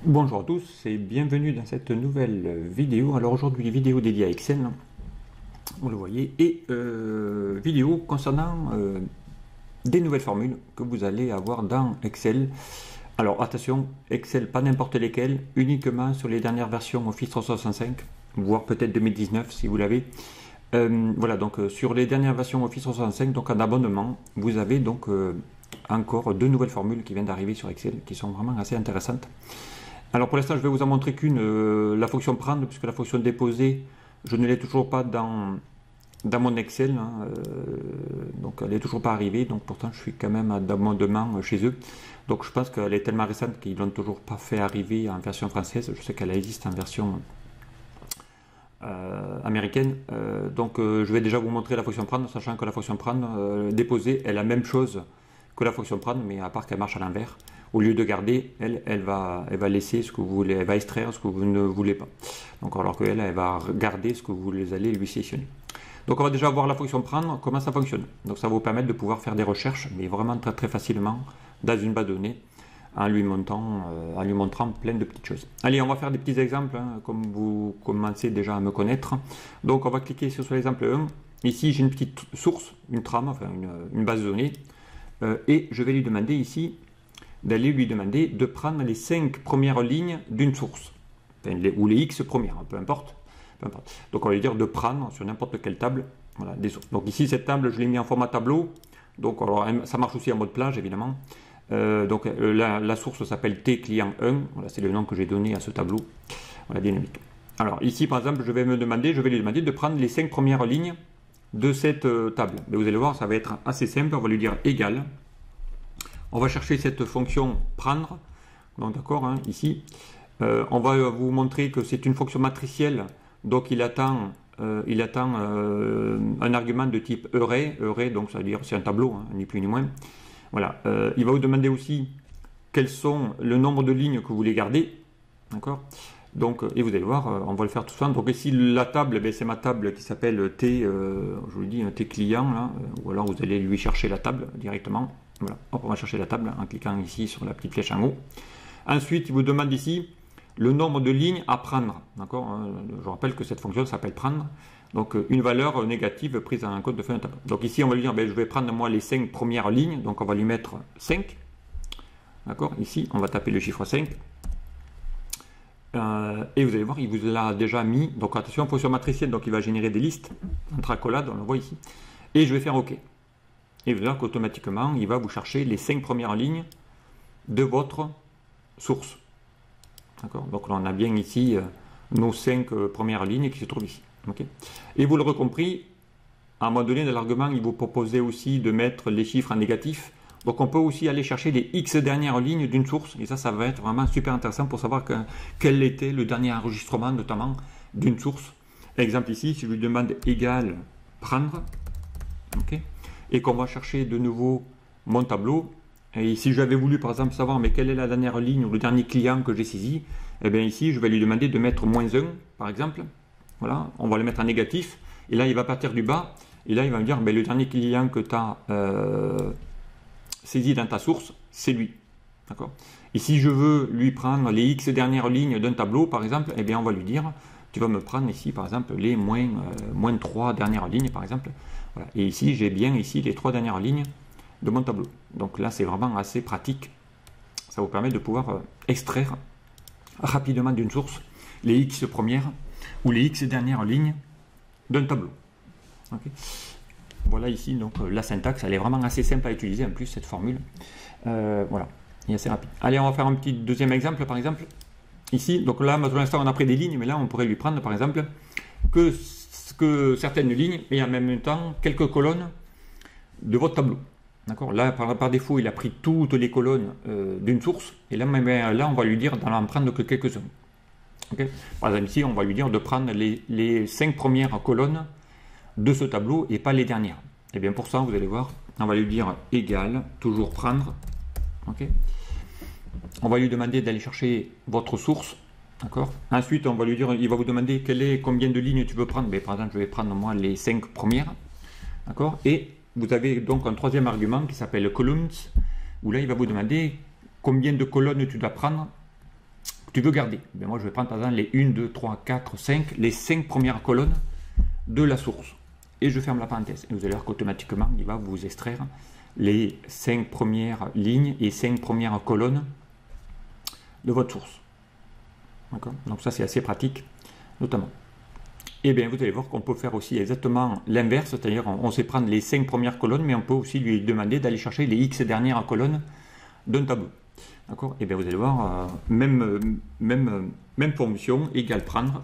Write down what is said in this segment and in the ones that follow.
Bonjour à tous et bienvenue dans cette nouvelle vidéo. Alors aujourd'hui, vidéo dédiée à Excel, vous le voyez, et vidéo concernant des nouvelles formules que vous allez avoir dans Excel. Alors attention, Excel, pas n'importe lesquelles, uniquement sur les dernières versions Office 365, voire peut-être 2019 si vous l'avez. Voilà, donc sur les dernières versions Office 365, donc en abonnement, vous avez donc encore deux nouvelles formules qui viennent d'arriver sur Excel, qui sont vraiment assez intéressantes. Alors pour l'instant, je vais vous en montrer qu'une, la fonction prendre, puisque la fonction déposer, je ne l'ai toujours pas dans mon Excel, donc elle n'est toujours pas arrivée, donc pourtant je suis quand même à d'abonnement chez eux. Donc je pense qu'elle est tellement récente qu'ils ne l'ont toujours pas fait arriver en version française. Je sais qu'elle existe en version américaine. Donc je vais déjà vous montrer la fonction prendre, sachant que la fonction prendre, déposer est la même chose que la fonction prendre, mais à part qu'elle marche à l'envers. Au lieu de garder, elle va laisser ce que vous voulez, elle va extraire ce que vous ne voulez pas. Donc alors qu'elle, elle va garder ce que vous allez lui sélectionner. Donc on va déjà voir la fonction prendre, comment ça fonctionne. Donc ça va vous permettre de pouvoir faire des recherches, mais vraiment très très facilement dans une base de données, en lui montrant plein de petites choses. Allez, on va faire des petits exemples, comme vous commencez déjà à me connaître. Donc on va cliquer sur l'exemple 1. Ici j'ai une petite source, une trame, enfin une base de données, et je vais lui demander ici d'aller lui demander de prendre les 5 premières lignes d'une source, enfin, ou les X premières, peu importe. Donc on va lui dire de prendre sur n'importe quelle table, voilà, des sources. Donc ici cette table je l'ai mis en format tableau, donc alors, ça marche aussi en mode plage évidemment. Donc la source s'appelle T client 1, voilà, c'est le nom que j'ai donné à ce tableau, voilà, dynamique. Alors ici par exemple je vais lui demander de prendre les 5 premières lignes de cette table. Mais vous allez voir, ça va être assez simple, on va lui dire égal. On va chercher cette fonction prendre, donc d'accord, ici. On va vous montrer que c'est une fonction matricielle, donc il attend un argument de type array, donc ça veut dire c'est un tableau, ni plus ni moins. Voilà. Il va vous demander aussi quels sont le nombre de lignes que vous voulez garder, d'accord. Donc, et vous allez voir, on va le faire tout ça. Donc ici la table, c'est ma table qui s'appelle T, je vous le dis, T client, là, ou alors vous allez lui chercher la table directement. Voilà, hop, on va chercher la table en cliquant ici sur la petite flèche en haut. Ensuite, il vous demande ici le nombre de lignes à prendre. D'accord. Je rappelle que cette fonction s'appelle prendre. Donc une valeur négative prise en compte de fin de table. Donc ici, on va lui dire, je vais prendre moi les 5 premières lignes. Donc on va lui mettre 5. D'accord. Ici, on va taper le chiffre 5. Et vous allez voir, il vous l'a déjà mis. Donc attention, fonction matricielle, donc il va générer des listes entre accolades, on le voit ici. Et je vais faire OK. Et vous allez voir qu'automatiquement, il va vous chercher les 5 premières lignes de votre source. D'accord. Donc là, on a bien ici nos 5 premières lignes qui se trouvent ici. Okay. Et vous l'aurez compris, à un moment donné, dans l'argument, il vous proposait aussi de mettre les chiffres en négatif. Donc on peut aussi aller chercher les X dernières lignes d'une source. Et ça va être vraiment super intéressant pour savoir quel était le dernier enregistrement, notamment d'une source. Exemple ici, si je lui demande égal prendre, ok, et qu'on va chercher de nouveau mon tableau, et si j'avais voulu par exemple savoir mais quelle est la dernière ligne ou le dernier client que j'ai saisi, et bien ici je vais lui demander de mettre -1 par exemple. Voilà, on va le mettre en négatif, et là il va partir du bas, et là il va me dire le dernier client que tu as saisi dans ta source, c'est lui. D'accord. Et si je veux lui prendre les X dernières lignes d'un tableau par exemple, et bien on va lui dire tu vas me prendre ici par exemple les moins 3 dernières lignes par exemple. Voilà. Et ici j'ai bien ici les 3 dernières lignes de mon tableau. Donc là c'est vraiment assez pratique. Ça vous permet de pouvoir extraire rapidement d'une source les X premières ou les X dernières lignes d'un tableau. Okay. Voilà ici donc la syntaxe, elle est vraiment assez simple à utiliser en plus cette formule. Voilà, et assez rapide. Allez, on va faire un petit deuxième exemple par exemple. Ici, donc là pour l'instant on a pris des lignes, mais là on pourrait lui prendre par exemple que certaines lignes et en même temps quelques colonnes de votre tableau. D'accord. Là par défaut il a pris toutes les colonnes d'une source, et là, là on va lui dire d'en prendre que quelques-uns. Okay. Par exemple ici on va lui dire de prendre les 5 premières colonnes de ce tableau et pas les dernières. Et bien pour ça vous allez voir, on va lui dire égal, toujours prendre. Okay. On va lui demander d'aller chercher votre source. D'accord. Ensuite on va lui dire, il va vous demander combien de lignes tu veux prendre. Mais par exemple je vais prendre moi les 5 premières. D'accord. Et vous avez donc un troisième argument qui s'appelle columns, où là il va vous demander combien de colonnes tu dois prendre tu veux garder. Ben moi, je vais prendre par exemple les 1, 2, 3, 4, 5, les 5 premières colonnes de la source. Et je ferme la parenthèse. Et vous allez voir qu'automatiquement, il va vous extraire les 5 premières lignes et 5 premières colonnes de votre source. D'accord? Donc ça, c'est assez pratique, notamment. Et bien, vous allez voir qu'on peut faire aussi exactement l'inverse, c'est-à-dire on sait prendre les 5 premières colonnes, mais on peut aussi lui demander d'aller chercher les X dernières colonnes d'un tableau. D'accord? Et bien, vous allez voir, même fonction, égale prendre.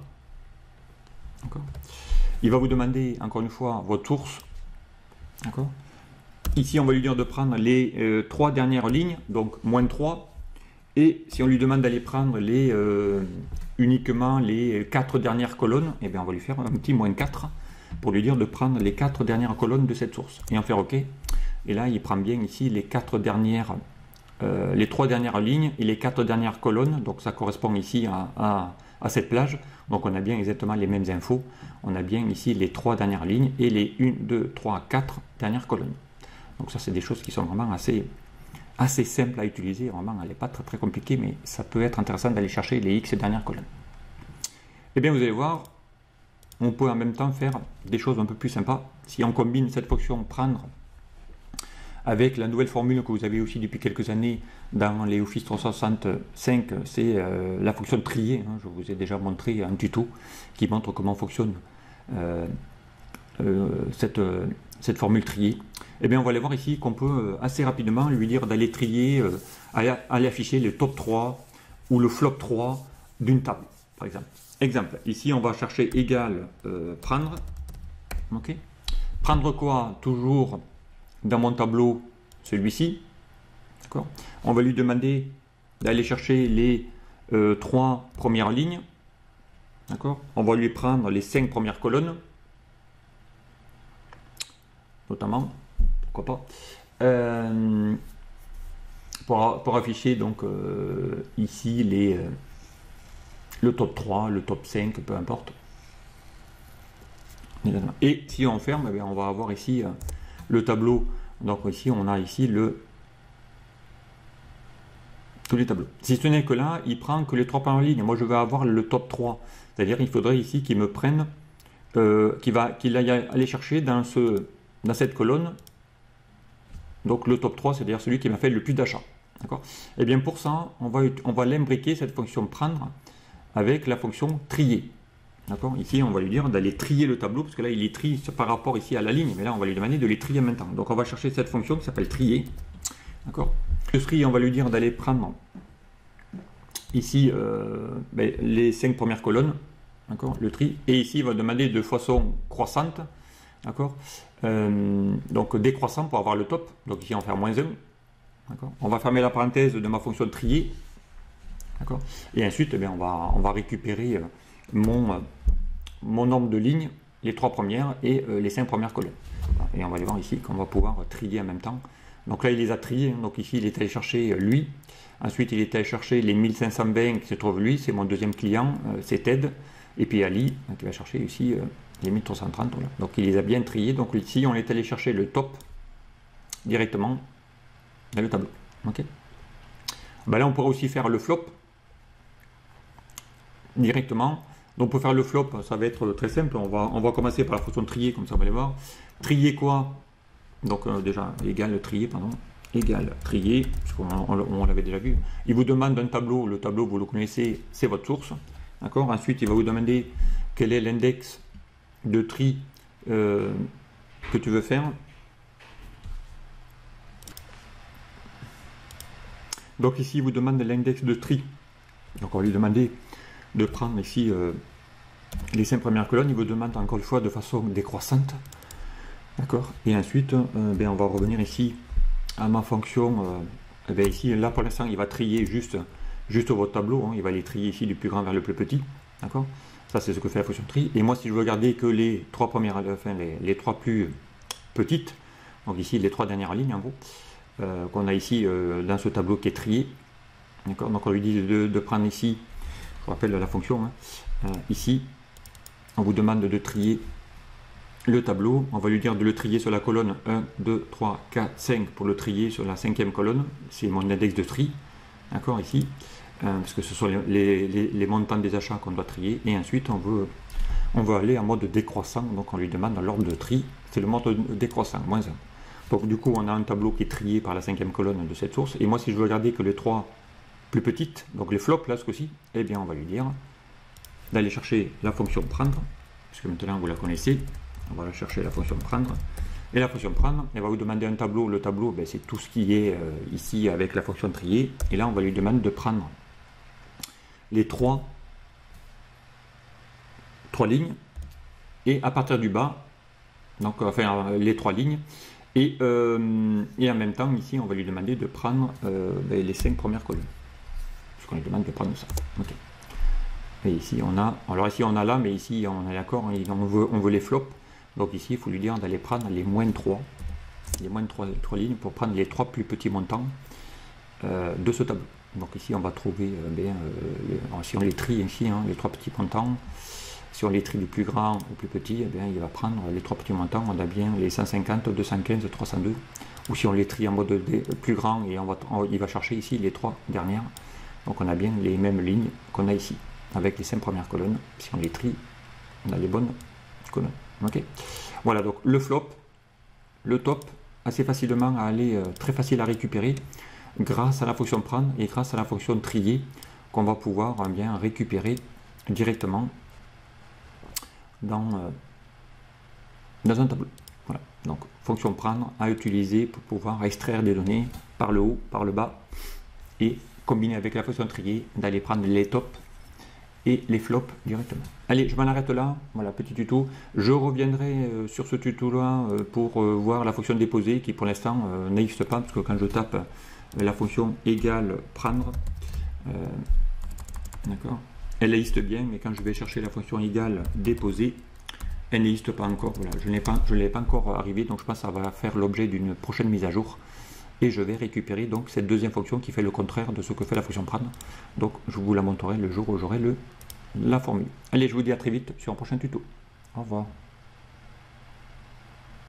D'accord? Il va vous demander, encore une fois, votre source. D'accord? Ici, on va lui dire de prendre les 3 dernières lignes, donc moins 3. Et si on lui demande d'aller prendre uniquement les 4 dernières colonnes, eh bien on va lui faire un petit moins 4 pour lui dire de prendre les 4 dernières colonnes de cette source. Et en faire OK. Et là, il prend bien ici les 3 dernières lignes et les 4 dernières colonnes. Donc ça correspond ici à cette plage. Donc on a bien exactement les mêmes infos. On a bien ici les 3 dernières lignes et les 1, 2, 3, 4 dernières colonnes. Donc ça, c'est des choses qui sont vraiment assez simple à utiliser, vraiment elle n'est pas très compliquée, mais ça peut être intéressant d'aller chercher les X dernières colonnes. Et bien vous allez voir, on peut en même temps faire des choses un peu plus sympas. Si on combine cette fonction prendre avec la nouvelle formule que vous avez aussi depuis quelques années dans les Office 365, c'est la fonction trier. Je vous ai déjà montré un tuto qui montre comment fonctionne cette formule trier. Et bien on va aller voir ici qu'on peut assez rapidement lui dire d'aller trier, aller afficher le top 3 ou le flop 3 d'une table, par exemple. Exemple, ici on va chercher égal prendre. Ok. Prendre quoi? Toujours dans mon tableau, celui-ci. D'accord. On va lui demander d'aller chercher les 3 premières lignes. D'accord. On va lui prendre les 5 premières colonnes. Notamment, pourquoi pas, pour afficher donc ici le top 3, le top 5, peu importe. Et si on ferme, eh bien, on va avoir ici le tableau. Donc ici, on a ici tous les tableaux. Si ce n'est que là, il prend que les 3 premières lignes. Moi, je vais avoir le top 3. C'est-à-dire, il faudrait ici qu'il me prenne, qu'il aille aller chercher dans cette colonne, donc le top 3, c'est-à-dire celui qui m'a fait le plus d'achats. D'accord? Et bien pour ça, on va l'imbriquer, cette fonction prendre, avec la fonction trier. D'accord? Ici, on va lui dire d'aller trier le tableau, parce que là, il est trié par rapport ici à la ligne, mais là, on va lui demander de les trier en même temps. Donc on va chercher cette fonction qui s'appelle trier. D'accord? Le tri, on va lui dire d'aller prendre ici les 5 premières colonnes, d'accord? Le tri, et ici, il va demander de façon croissante. D'accord? Donc décroissant pour avoir le top. Donc ici on va faire moins 1. D'accord? On va fermer la parenthèse de ma fonction trier. D'accord? Et ensuite, eh bien, on va récupérer mon nombre de lignes, les 3 premières et les 5 premières colonnes. Et on va aller voir ici qu'on va pouvoir trier en même temps. Donc là il les a triés. Donc ici il est allé chercher lui. Ensuite il est allé chercher les 1520 qui se trouvent lui. C'est mon deuxième client, c'est Ted. Et puis Ali qui va chercher ici les 1330, voilà. Donc il les a bien triés. Donc ici on est allé chercher le top directement dans le tableau. Ok. Ben là on pourra aussi faire le flop directement. Donc pour faire le flop, ça va être très simple. On va commencer par la fonction trier, comme ça on va aller voir. Trier quoi? Donc déjà égal trier, pardon. Égal trier, parce qu'on l'avait déjà vu. Il vous demande un tableau. Le tableau, vous le connaissez, c'est votre source. D'accord. Ensuite il va vous demander quel est l'index de tri que tu veux faire. Donc ici il vous demande l'index de tri. Donc on va lui demander de prendre ici les 5 premières colonnes. Il vous demande encore une fois de façon décroissante. D'accord. Et ensuite on va revenir ici à ma fonction. Ici là pour l'instant il va trier juste votre tableau, hein. Il va les trier ici du plus grand vers le plus petit. D'accord. Ça, c'est ce que fait la fonction tri. Et moi, si je veux garder que les 3 premières, enfin les 3 plus petites, donc ici les 3 dernières lignes en gros, qu'on a ici dans ce tableau qui est trié. D'accord. Donc on lui dit de prendre ici, je vous rappelle la fonction, hein, ici, on vous demande de trier le tableau. On va lui dire de le trier sur la colonne 1, 2, 3, 4, 5 pour le trier sur la 5e colonne. C'est mon index de tri. D'accord, ici. parce que ce sont les montants des achats qu'on doit trier, et ensuite on veut aller en mode décroissant, donc on lui demande l'ordre de tri, c'est le mode décroissant, -1. Donc du coup on a un tableau qui est trié par la 5e colonne de cette source, et moi si je veux regarder que les 3 plus petites, donc les flops là ce coup-ci, eh bien on va lui dire d'aller chercher la fonction prendre, puisque maintenant vous la connaissez, on va la chercher la fonction prendre, et la fonction prendre, elle va vous demander un tableau, le tableau ben, c'est tout ce qui est ici avec la fonction trier, et là on va lui demander de prendre les 3 lignes, et à partir du bas, donc enfin les 3 lignes, et en même temps ici on va lui demander de prendre ben, les 5 premières colonnes, puisqu'on lui demande de prendre ça. Okay. Et ici on a, alors ici on a là, mais ici on est d'accord, on veut les flops, donc ici il faut lui dire d'aller prendre les -3, les -3 lignes pour prendre les 3 plus petits montants de ce tableau. Donc ici on va trouver, si on les trie ici, hein, les 3 petits montants, si on les trie du plus grand au plus petit, eh bien, il va prendre les 3 petits montants, on a bien les 150, 215, 302, ou si on les trie en mode plus grand, et il va chercher ici les 3 dernières, donc on a bien les mêmes lignes qu'on a ici, avec les 5 premières colonnes, si on les trie, on a les bonnes colonnes. Okay. Voilà, donc le flop, le top, assez facilement à aller, très facile à récupérer, grâce à la fonction prendre et grâce à la fonction trier, qu'on va pouvoir bien récupérer directement dans un tableau. Voilà. Donc fonction prendre à utiliser pour pouvoir extraire des données par le haut, par le bas, et combiner avec la fonction trier, d'aller prendre les tops et les flops directement. Allez, je m'en arrête là, voilà, petit tuto. Je reviendrai sur ce tuto là pour voir la fonction déposer qui pour l'instant n'existe pas, parce que quand je tape la fonction égale prendre, d'accord, elle existe bien, mais quand je vais chercher la fonction égale déposer, elle n'existe pas encore. Voilà, je ne l'ai pas encore arrivé, donc je pense que ça va faire l'objet d'une prochaine mise à jour. Et je vais récupérer donc cette deuxième fonction qui fait le contraire de ce que fait la fonction prendre. Donc je vous la montrerai le jour où j'aurai la formule. Allez, je vous dis à très vite sur un prochain tuto. Au revoir.